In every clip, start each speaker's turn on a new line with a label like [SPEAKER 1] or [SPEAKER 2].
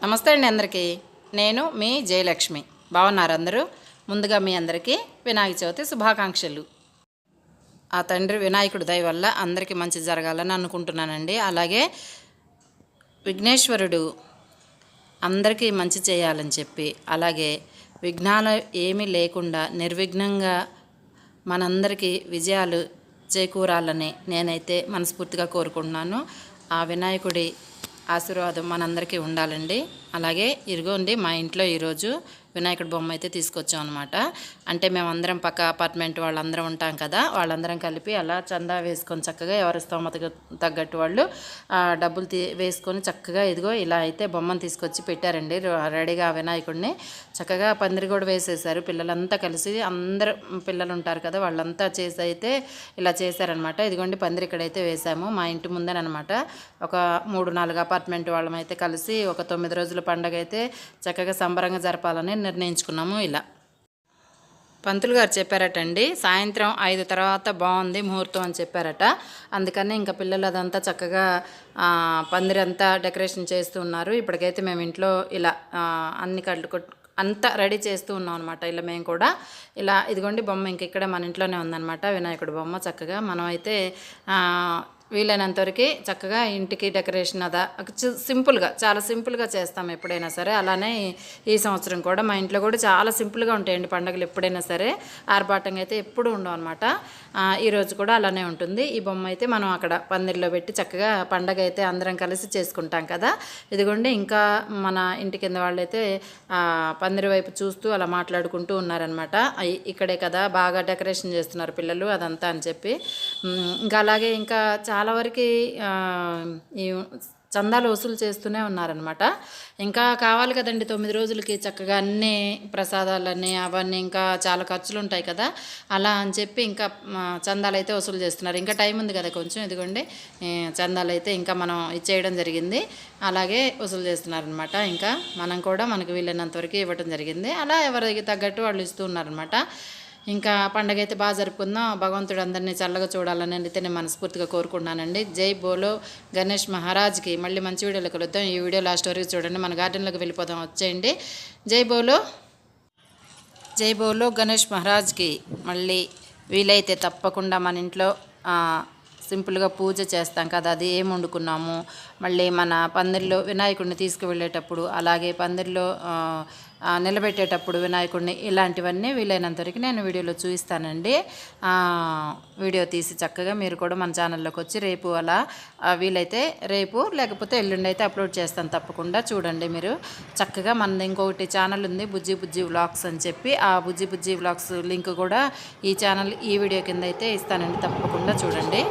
[SPEAKER 1] నమస్తే అండి అందరికీ. నేను మీ జయలక్ష్మి. బాగున్నారు అందరూ? ముందుగా మీ అందరికీ వినాయక చవితి శుభాకాంక్షలు. ఆ తండ్రి వినాయకుడి దయ వల్ల అందరికీ మంచి జరగాలని అనుకుంటున్నానండి. అలాగే విఘ్నేశ్వరుడు అందరికీ మంచి చేయాలని చెప్పి, అలాగే విఘ్నాలు ఏమీ లేకుండా నిర్విఘ్నంగా మనందరికీ విజయాలు చేకూరాలని నేనైతే మనస్ఫూర్తిగా కోరుకుంటున్నాను. ఆ వినాయకుడి ఆశీర్వాదం మనందరికీ ఉండాలండి. అలాగే ఇదిగోండి, మా ఇంట్లో ఈరోజు వినాయకుడి బొమ్మ అయితే తీసుకొచ్చాం అనమాట. అంటే మేమందరం పక్క అపార్ట్మెంట్ వాళ్ళందరం ఉంటాం కదా, వాళ్ళందరం కలిపి అలా చందా వేసుకొని చక్కగా ఎవరి స్తోమతకు తగ్గట్టు వాళ్ళు డబ్బులు వేసుకొని చక్కగా ఇదిగో ఇలా అయితే బొమ్మను తీసుకొచ్చి పెట్టారండి రెడీగా. వినాయకుడిని చక్కగా పందిరి కూడా వేసేసారు. పిల్లలంతా కలిసి, అందరు పిల్లలు ఉంటారు కదా, వాళ్ళంతా చేసి అయితే ఇలా చేశారనమాట. ఇదిగోండి పందిరి ఇక్కడైతే వేసాము మా ఇంటి ముందేనమాట. ఒక 3-4 అపార్ట్మెంట్ వాళ్ళమైతే కలిసి ఒక 9 రోజుల పండుగ అయితే చక్కగా సంబరంగా జరపాలని నిర్ణయించుకున్నాము. ఇలా పంతులు గారు చెప్పారటండి, సాయంత్రం 5 తర్వాత బాగుంది ముహూర్తం అని చెప్పారట. అందుకని ఇంకా పిల్లలు అదంతా చక్కగా పందిరంతా డెకరేషన్ చేస్తూ ఉన్నారు. ఇప్పటికైతే మేము ఇంట్లో ఇలా అన్ని కళ్ళు అంతా రెడీ చేస్తూ ఉన్నాం అనమాట. ఇలా మేము కూడా ఇలా ఇదిగోండి బొమ్మ ఇంక ఇక్కడ మన ఇంట్లోనే ఉందన్నమాట. వినాయకుడి బొమ్మ చక్కగా మనమైతే వీలైనంతవరకు చక్కగా ఇంటికి డెకరేషన్ సింపుల్గా, చాలా సింపుల్గా చేస్తాం ఎప్పుడైనా సరే. అలానే ఈ సంవత్సరం కూడా మా ఇంట్లో కూడా చాలా సింపుల్గా ఉంటాయండి పండుగలు ఎప్పుడైనా సరే. ఆర్భాటంగా అయితే ఎప్పుడు ఉండవు అనమాట. ఈరోజు కూడా అలానే ఉంటుంది. ఈ బొమ్మ అయితే మనం అక్కడ పందిరిలో పెట్టి చక్కగా పండగ అయితే అందరం కలిసి చేసుకుంటాం కదా. ఇదిగోండి ఇంకా మన ఇంటి కింద వాళ్ళైతే పందిరి వైపు చూస్తూ అలా మాట్లాడుకుంటూ ఉన్నారనమాట. ఇక్కడే కదా బాగా డెకరేషన్ చేస్తున్నారు పిల్లలు అదంతా అని చెప్పి. ఇంకా అలాగే ఇంకా చాలా వరకు ఈ చందాలు వసూలు చేస్తూనే ఉన్నారనమాట. ఇంకా కావాలి కదండి 9 రోజులకి చక్కగా అన్నీ ప్రసాదాలన్నీ అవన్నీ ఇంకా చాలా ఖర్చులు ఉంటాయి కదా. అలా అని చెప్పి ఇంకా చందాలు అయితే వసూలు చేస్తున్నారు. ఇంకా టైం ఉంది కదా కొంచెం. ఇదిగోండి చందాలు అయితే ఇంకా మనం ఇచ్చేయడం జరిగింది. అలాగే వసూలు చేస్తున్నారనమాట. ఇంకా మనం కూడా మనకు వీలైనంతవరకు ఇవ్వడం జరిగింది. అలా ఎవరికి తగ్గట్టు వాళ్ళు ఇస్తూ ఉన్నారనమాట. ఇంకా పండగ అయితే బాగా జరుపుకుందాం. భగవంతుడు అందరినీ చల్లగా చూడాలని అయితే నేను మనస్ఫూర్తిగా కోరుకుంటున్నానండి. జై బోలో గణేష్ మహారాజ్కి. మళ్ళీ మంచి వీడియోలో కలుద్దాం. ఈ వీడియో లాస్ట్ వరకు చూడండి. మన గార్డెన్లోకి వెళ్ళిపోదాం, వచ్చేయండి. జై బోలో గణేష్ మహారాజ్కి. మళ్ళీ వీలైతే తప్పకుండా మన ఇంట్లో సింపుల్గా పూజ చేస్తాం కదా, అది ఏం వండుకున్నాము, మళ్ళీ మన పందిరిలో వినాయకుడిని తీసుకువెళ్ళేటప్పుడు, అలాగే పందిరిలో నిలబెట్టేటప్పుడు వినాయకుడిని, ఇలాంటివన్నీ వీలైనంతవరకు నేను వీడియోలో చూపిస్తానండి. వీడియో తీసి చక్కగా మీరు కూడా మన ఛానల్లోకి వచ్చి రేపు అలా వీలైతే రేపు లేకపోతే ఎల్లుండి అయితే అప్లోడ్ చేస్తాను. తప్పకుండా చూడండి మీరు చక్కగా. మనది ఇంకొకటి ఛానల్ ఉంది, బుజ్జి వ్లాగ్స్ అని చెప్పి. ఆ బుజ్జి వ్లాగ్స్ లింక్ కూడా ఈ ఛానల్ ఈ వీడియో కింద అయితే ఇస్తానండి. తప్పకుండా చూడండి.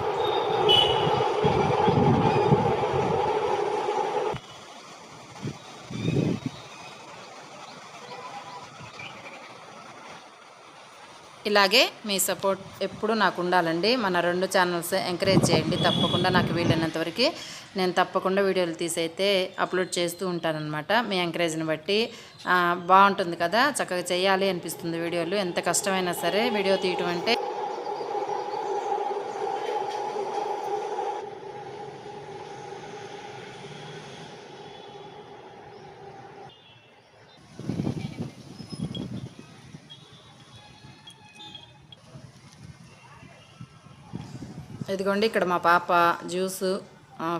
[SPEAKER 1] ఇలాగే మీ సపోర్ట్ ఎప్పుడు నాకు ఉండాలండి. మన 2 ఛానల్స్ ఎంకరేజ్ చేయండి తప్పకుండా. నాకు వీలైనంతవరకు నేను తప్పకుండా వీడియోలు తీసి అయితే అప్లోడ్ చేస్తూ ఉంటానన్నమాట. మీ ఎంకరేజ్ని బట్టి బాగుంటుంది కదా, చక్కగా చేయాలి అనిపిస్తుంది వీడియోలు. ఎంత కష్టమైనా సరే వీడియో తీయటం అంటే. ఇదిగోండి ఇక్కడ మా పాప జ్యూసు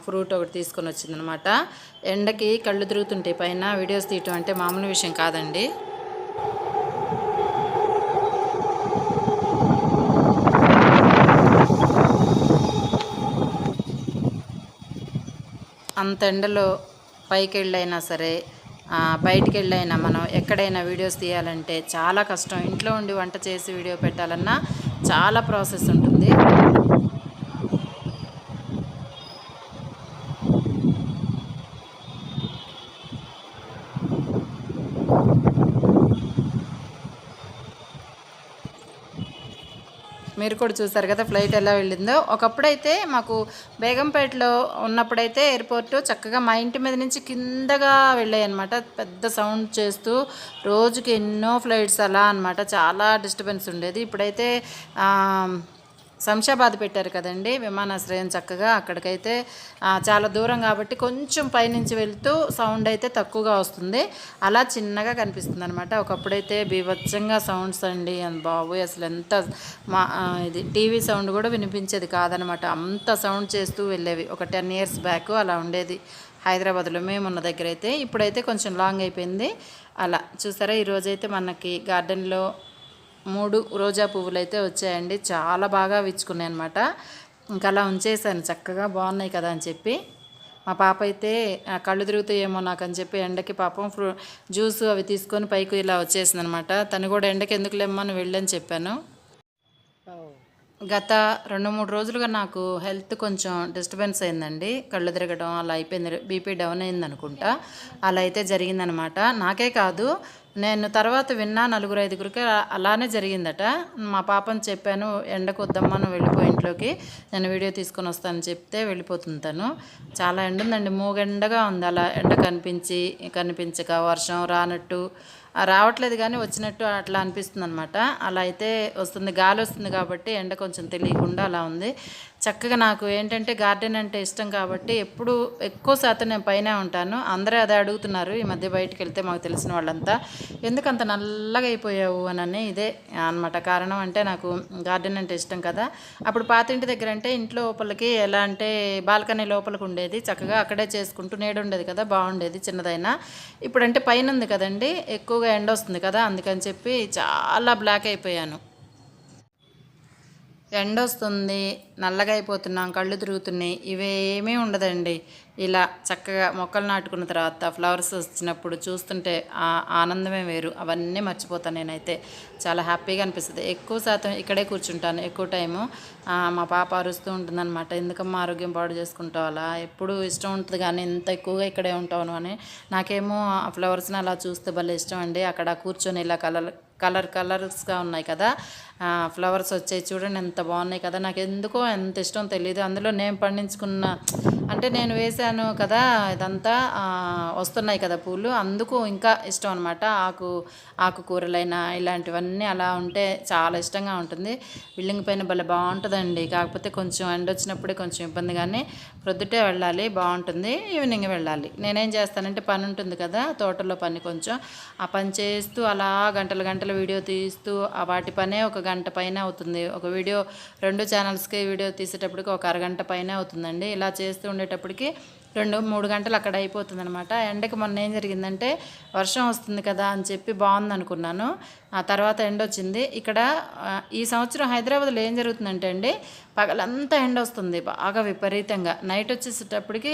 [SPEAKER 1] ఫ్రూట్ ఒకటి తీసుకొని వచ్చిందనమాట. ఎండకి కళ్ళు తిరుగుతుంటే పైన వీడియోస్ తీయటం అంటే మామూలు విషయం కాదండి. అంత ఎండలో పైకి వెళ్ళైనా సరే బయటికి వెళ్ళైనా మనం ఎక్కడైనా వీడియోస్ తీయాలంటే చాలా కష్టం. ఇంట్లో ఉండి వంట చేసి వీడియో పెట్టాలన్నా చాలా ప్రాసెస్ ఉంటుంది. మీరు కూడా చూసారు కదా ఫ్లైట్ ఎలా వెళ్ళిందో. ఒకప్పుడైతే మాకు బేగంపేటలో ఉన్నప్పుడైతే ఎయిర్పోర్ట్ చక్కగా మా ఇంటి మీద నుంచి కిందగా వెళ్ళాయి అనమాట. పెద్ద సౌండ్ చేస్తూ రోజుకి ఎన్నో ఫ్లైట్స్ అలా అనమాట. చాలా డిస్టర్బెన్స్ ఉండేది. ఇప్పుడైతే శంషాబాద్ పెట్టారు కదండి విమానాశ్రయం, చక్కగా అక్కడికైతే చాలా దూరం కాబట్టి కొంచెం పైనుంచి వెళ్తూ సౌండ్ అయితే తక్కువగా వస్తుంది, అలా చిన్నగా కనిపిస్తుంది అనమాట. ఒకప్పుడైతే బీభత్సంగా సౌండ్స్ అండి, బాబోయ్ అసలు ఎంత ఇది టీవీ సౌండ్ కూడా వినిపించేది కాదనమాట, అంత సౌండ్ చేస్తూ వెళ్ళేవి. ఒక 10 years బ్యాక్ అలా ఉండేది హైదరాబాద్లో మేమున్న దగ్గర అయితే. ఇప్పుడైతే కొంచెం లాంగ్ అయిపోయింది. అలా చూసారా, ఈరోజైతే మనకి గార్డెన్లో 3 రోజా పువ్వులు అయితే వచ్చాయండి, చాలా బాగా విచ్చుకున్నాయి అనమాట. ఇంకా అలా ఉంచేసాను, చక్కగా బాగున్నాయి కదా అని చెప్పి. మా పాప అయితే కళ్ళు తిరుగుతాయేమో నాకు అని చెప్పి ఎండకి పాపం జ్యూస్ అవి తీసుకొని పైకి ఇలా వచ్చేసింది అనమాట. తను కూడా ఎండకి ఎందుకు లేమ్మని వెళ్ళని చెప్పాను. గత 2-3 రోజులుగా నాకు హెల్త్ కొంచెం డిస్టర్బెన్స్ అయిందండి, కళ్ళు తిరగడం అలా అయిపోయింది, బీపీ డౌన్ అయింది అనుకుంటా, అలా అయితే జరిగిందనమాట. నాకే కాదు, నేను తర్వాత విన్నా 4-5 అలానే జరిగిందట. మా పాపని చెప్పాను, ఎండకు వద్దమ్మా నువ్వు వెళ్ళిపో ఇంట్లోకి, నేను వీడియో తీసుకొని వస్తానని చెప్తే వెళ్ళిపోతుంది తను. చాలా ఎండ ఉందండి, మూగెండగా ఉంది, అలా ఎండ కనిపించక వర్షం రానట్టు రావట్లేదు కానీ వచ్చినట్టు అట్లా అనిపిస్తుంది అనమాట. అలా అయితే వస్తుంది, గాలి వస్తుంది కాబట్టి ఎండ కొంచెం తెలియకుండా అలా ఉంది. చక్కగా నాకు ఏంటంటే గార్డెన్ అంటే ఇష్టం కాబట్టి ఎప్పుడు ఎక్కువ శాతం నేను పైన ఉంటాను. అందరూ అదే అడుగుతున్నారు ఈ మధ్య బయటికి వెళ్తే మాకు తెలిసిన వాళ్ళంతా, ఎందుకంత నల్లగా అయిపోయావు అని. ఇదే అనమాట కారణం. అంటే నాకు గార్డెన్ అంటే ఇష్టం కదా. అప్పుడు పాతింటి దగ్గర అంటే ఇంట్లో లోపలికి ఎలా అంటే బాల్కనీ లోపలికి ఉండేది, చక్కగా అక్కడే చేసుకుంటూ నీడ ఉండేది కదా, బాగుండేది చిన్నదైనా. ఇప్పుడంటే పైన ఉంది కదండి, ఎక్కువగా ఎండ వస్తుంది కదా, అందుకని చెప్పి చాలా బ్లాక్ అయిపోయాను. ఎండ వస్తుంది, నల్లగా అయిపోతున్నాం, కళ్ళు తిరుగుతున్నాయి, ఇవేమీ ఉండదండి. ఇలా చక్కగా మొక్కలు నాటుకున్న తర్వాత ఫ్లవర్స్ వచ్చినప్పుడు చూస్తుంటే ఆ ఆనందమే వేరు, అవన్నీ మర్చిపోతాను నేనైతే. చాలా హ్యాపీగా అనిపిస్తుంది. ఎక్కువ శాతం ఇక్కడే కూర్చుంటాను ఎక్కువ టైము. మా పాప అరుస్తూ ఉంటుందన్నమాట, ఎందుకమ్మా ఆరోగ్యం పాడు చేసుకుంటావు, అలా ఎప్పుడు ఇష్టం ఉంటుంది కానీ ఇంత ఎక్కువగా ఇక్కడే ఉంటాను అని. నాకేమో ఆ ఫ్లవర్స్ని అలా చూస్తే భలే ఇష్టం అండి. అక్కడ కూర్చొని ఇలా కలర్స్గా ఉన్నాయి కదా ఫ్లవర్స్ వచ్చాయి చూడండి, ఎంత బాగున్నాయి కదా. నాకు ఎందుకో ఎంత ఇష్టం తెలియదు. అందులో నేను పండించుకున్న అంటే నేను వేసాను కదా, ఇదంతా వస్తున్నాయి కదా పూలు, అందుకు ఇంకా ఇష్టం అనమాట. ఆకుకూరలైనా ఇలాంటివన్నీ అలా ఉంటే చాలా ఇష్టంగా ఉంటుంది. బిల్డింగ్ పైన భలే బాగుంటుందండి, కాకపోతే కొంచెం ఎండ వచ్చినప్పుడే కొంచెం ఇబ్బంది, కానీ ప్రొద్దుటే వెళ్ళాలి బాగుంటుంది, ఈవినింగ్ వెళ్ళాలి. నేనేం చేస్తానంటే పని ఉంటుంది కదా తోటలో పని, కొంచెం ఆ పని చేస్తూ అలా గంటలు వీడియో తీస్తూ వాటి పనే ఒక గంట పైన అవుతుంది. ఒక వీడియో 2 ఛానల్స్కి వీడియో తీసేటప్పటికి ఒక అరగంట పైన అవుతుందండి. ఇలా చేస్తూ ఉండేటప్పటికి 2-3 గంటలు అక్కడ అయిపోతుంది అనమాట. ఎండకి మొన్న ఏం జరిగిందంటే వర్షం వస్తుంది కదా అని చెప్పి బాగుంది అనుకున్నాను, ఆ తర్వాత ఎండ వచ్చింది. ఇక్కడ ఈ సంవత్సరం హైదరాబాద్లో ఏం జరుగుతుందంటే అండి, పగలంతా ఎండ వస్తుంది బాగా విపరీతంగా, నైట్ వచ్చేసేటప్పటికి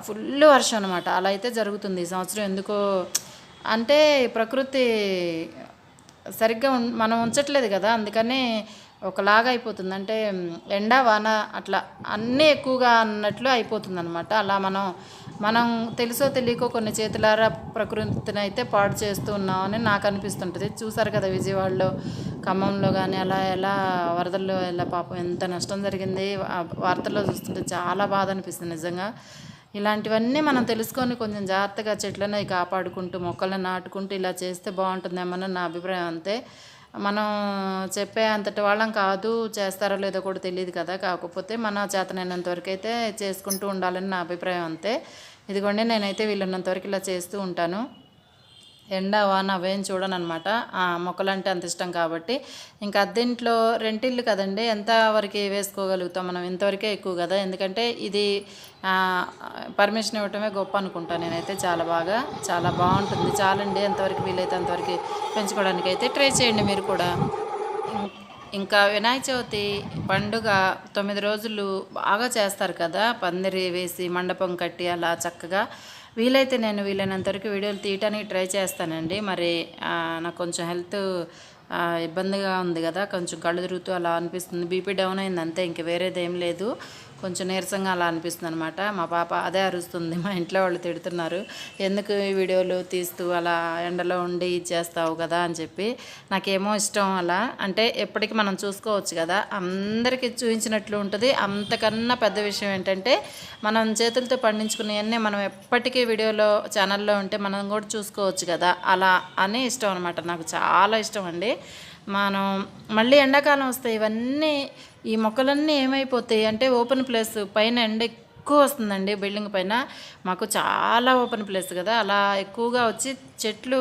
[SPEAKER 1] ఫుల్ వర్షం అనమాట. అలా అయితే జరుగుతుంది ఈ సంవత్సరం. ఎందుకో అంటే ప్రకృతి సరిగ్గా మనం ఉంచట్లేదు కదా, అందుకని ఒకలాగా అయిపోతుంది. అంటే ఎండ వాన అట్లా అన్నీ ఎక్కువగా అన్నట్లు అయిపోతుంది అనమాట. అలా మనం తెలుసో తెలియకో కొన్ని చేతులారా ప్రకృతిని అయితే పాడు చేస్తూ ఉన్నామని నాకు అనిపిస్తుంటుంది. చూసారు కదా విజయవాడలో, ఖమ్మంలో కానీ అలా ఎలా వరదల్లో ఎలా పాపం ఎంత నష్టం జరిగింది, వార్తల్లో చూస్తుంటే చాలా బాధ అనిపిస్తుంది నిజంగా. ఇలాంటివన్నీ మనం తెలుసుకొని కొంచెం జాగ్రత్తగా చెట్లను కాపాడుకుంటూ మొక్కలను నాటుకుంటూ ఇలా చేస్తే బాగుంటుందేమో నా అభిప్రాయం. అంతే, మనం చెప్పే అంతటి వాళ్ళం కాదు, చేస్తారో లేదో కూడా తెలియదు కదా, కాకపోతే మన చేతనైనంత వరకు అయితే చేసుకుంటూ ఉండాలని నా అభిప్రాయం అంతే. ఇదిగోండి నేనైతే వీళ్ళున్నంత వరకు ఇలా చేస్తూ ఉంటాను. ఎండ వాన అవేం చూడనమాట, మొక్కలంటే అంత ఇష్టం కాబట్టి. ఇంకా అద్దెంట్లో రెంటిల్లు కదండి, ఎంతవరకు వేసుకోగలుగుతాం మనం, ఇంతవరకే ఎక్కువ కదా. ఎందుకంటే ఇది పర్మిషన్ ఇవ్వటమే గొప్ప అనుకుంటాను నేనైతే. చాలా బాగుంటుంది. చాలండి, ఎంతవరకు వీలైతే అంతవరకు పెంచుకోవడానికి అయితే ట్రై చేయండి మీరు కూడా. ఇంకా వినాయక చవితి పండుగ 9 రోజులు బాగా చేస్తారు కదా, పందిరి వేసి మండపం కట్టి అలా చక్కగా. వీలైతే నేను వీలైనంతవరకు వీడియోలు తీయటానికి ట్రై చేస్తానండి. మరి నాకు కొంచెం హెల్త్ ఇబ్బందిగా ఉంది కదా, కొంచెం కళ్ళు తిరుగుతూ అలా అనిపిస్తుంది, బీపీ డౌన్ అయింది అంతే, ఇంక వేరేదేం లేదు. కొంచెం నీరసంగా అలా అనిపిస్తుంది అనమాట. మా పాప అదే అరుస్తుంది, మా ఇంట్లో వాళ్ళు తిడుతున్నారు, ఎందుకు ఈ వీడియోలు తీస్తూ అలా ఎండలో ఉండి చేస్తావు కదా అని చెప్పి. నాకేమో ఇష్టం అలా, అంటే ఎప్పటికీ మనం చూసుకోవచ్చు కదా, అందరికీ చూపించినట్లు ఉంటుంది. అంతకన్నా పెద్ద విషయం ఏంటంటే మనం చేతులతో పండించుకునేవన్నీ మనం ఎప్పటికీ వీడియోలో ఛానల్లో ఉంటే మనం కూడా చూసుకోవచ్చు కదా, అలా అని ఇష్టం అనమాట. నాకు చాలా ఇష్టం అండి. మనం మళ్ళీ ఎండాకాలం వస్తాయి ఇవన్నీ, ఈ మొక్కలన్నీ ఏమైపోతాయి అంటే ఓపెన్ ప్లేస్ పైన ఎండ ఎక్కువ వస్తుందండి. బిల్డింగ్ పైన మాకు చాలా ఓపెన్ ప్లేస్ కదా, అలా ఎక్కువగా వచ్చి చెట్లు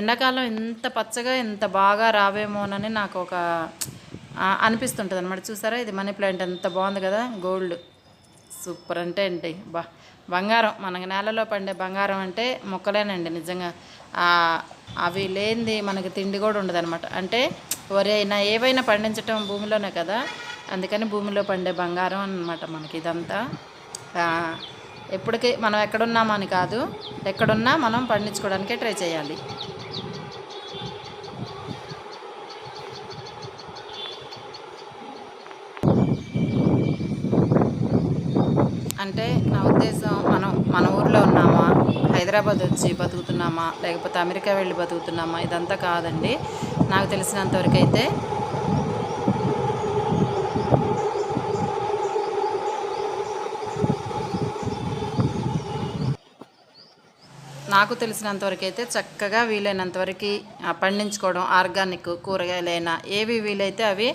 [SPEAKER 1] ఎండాకాలం ఇంత పచ్చగా ఇంత బాగా రావేమోనని నాకు ఒక అనిపిస్తుంటుంది అనమాట. చూసారా, ఇది మనీ ప్లాంట్ ఎంత బాగుంది కదా, గోల్డ్ సూపర్ అంటే ఏంటి బంగారం. మనకి నేలలో పండే బంగారం అంటే మొక్కలేనండి నిజంగా. అవి లేనిది మనకి తిండి కూడా ఉండదు అనమాట. అంటే వరైనా ఏవైనా పండించటం భూమిలోనే కదా, అందుకని భూమిలో పండే బంగారం అన్నమాట మనకి ఇదంతా. ఎప్పటికీ మనం ఎక్కడున్నామని కాదు, ఎక్కడున్నా మనం పండించుకోవడానికే ట్రై చేయాలి. అంటే నా ఉద్దేశం, మనం మన ఊర్లో ఉన్నామా, హైదరాబాద్ వచ్చి బతుకుతున్నామా, లేకపోతే అమెరికా వెళ్ళి బతుకుతున్నామా, ఇదంతా కాదండి. నాకు తెలిసినంతవరకు అయితే చక్కగా వీలైనంతవరకు పండించుకోవడం, ఆర్గానిక్ కూరగాయలైనా ఏవి వీలైతే అవి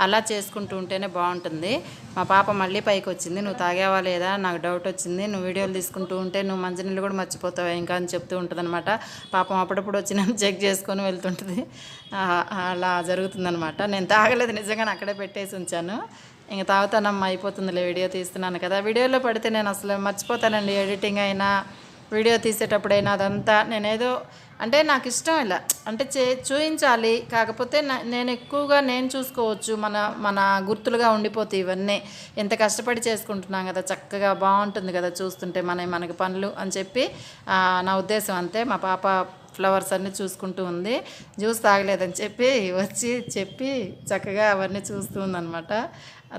[SPEAKER 1] అలా చేసుకుంటూ ఉంటేనే బాగుంటుంది. మా పాప మళ్ళీ పైకి వచ్చింది, నువ్వు తాగావా లేదా, నాకు డౌట్ వచ్చింది, నువ్వు వీడియోలు తీసుకుంటూ ఉంటే నువ్వు మంచినీళ్ళు కూడా మర్చిపోతావు ఇంకా అని చెప్తూ ఉంటుంది అనమాట. పాపం అప్పుడప్పుడు వచ్చి నన్ను చెక్ చేసుకొని వెళ్తుంటుంది. అలా జరుగుతుందనమాట. నేను తాగలేదు నిజంగా, అక్కడే పెట్టేసి ఉంచాను. ఇంక తాగుతానమ్మా, అయిపోతుందిలే, వీడియో తీస్తున్నాను కదా. వీడియోలో పడితే నేను అసలు మర్చిపోతానండి, ఎడిటింగ్ అయినా వీడియో తీసేటప్పుడైనా అదంతా నేనేదో అంటే నాకు ఇష్టం ఇలా అంటే చూపించాలి. కాకపోతే నేను ఎక్కువగా నేను చూసుకోవచ్చు, మన మన గుర్తులుగా ఉండిపోతాయి ఇవన్నీ. ఎంత కష్టపడి చేసుకుంటున్నాం కదా, చక్కగా బాగుంటుంది కదా చూస్తుంటే మనకి పనులు అని చెప్పి నా ఉద్దేశం అంతే. మా పాప ఫ్లవర్స్ అన్నీ చూసుకుంటూ ఉంది, జ్యూస్ తాగలేదని చెప్పి వచ్చి చెప్పి చక్కగా అవన్నీ చూస్తూ ఉందన్నమాట.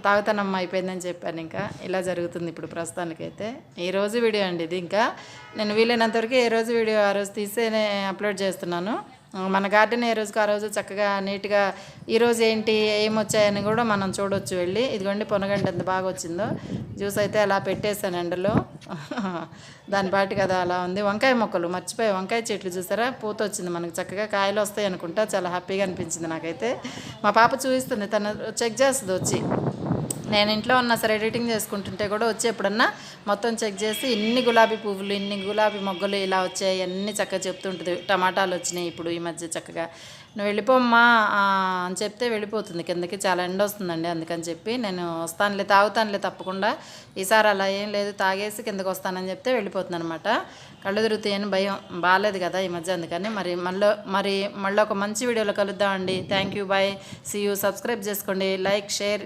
[SPEAKER 1] తాగుతానమ్మా అయిపోయిందని చెప్పాను. ఇంకా ఇలా జరుగుతుంది ఇప్పుడు ప్రస్తుతానికైతే. ఈరోజు వీడియో అండి ఇది. ఇంకా నేను వీలైనంతవరకు ఏ రోజు వీడియో ఆ రోజు తీసే అప్లోడ్ చేస్తున్నాను. మన గార్డెన్ ఏ రోజుకి ఆ రోజు చక్కగా నీట్గా ఈరోజు ఏంటి ఏమొచ్చాయని కూడా మనం చూడవచ్చు వెళ్ళి. ఇదిగోండి పొనగండి ఎంత బాగా వచ్చిందో. జ్యూస్ అయితే అలా పెట్టేశాను ఎండలో, దాని పాటి కదా అలా ఉంది. వంకాయ మొక్కలు మర్చిపోయి, వంకాయ చెట్లు చూసారా, పూత వచ్చింది మనకు, చక్కగా కాయలు వస్తాయి అనుకుంటా. చాలా హ్యాపీగా అనిపించింది నాకైతే. మా పాప చూపిస్తుంది, తను చెక్ చేస్తుంది వచ్చి. నేను ఇంట్లో ఉన్నా సరే ఎడిటింగ్ చేసుకుంటుంటే కూడా వచ్చి ఎప్పుడన్నా మొత్తం చెక్ చేసి ఇన్ని గులాబీ పువ్వులు, ఇన్ని గులాబీ మొగ్గలు ఇలా వచ్చాయి అన్నీ చక్కగా చెప్తుంటుంది. టమాటాలు వచ్చినాయి ఇప్పుడు ఈ మధ్య చక్కగా. నువ్వు వెళ్ళిపోమ్మా అని చెప్తే వెళ్ళిపోతుంది కిందకి. చాలా ఎండ వస్తుందండి, అందుకని చెప్పి నేను తాగుతానులే తప్పకుండా, ఈసారి అలా ఏం లేదు, తాగేసి కిందకి వస్తానని చెప్తే వెళ్ళిపోతుంది అనమాట. కళ్ళు తిరుగుతాయని భయం, బాగాలేదు కదా ఈ మధ్య, అందుకని మళ్ళీ ఒక మంచి వీడియోలో కలుద్దామండి. Thank you, bye, see you. Subscribe చేసుకోండి, లైక్, షేర్.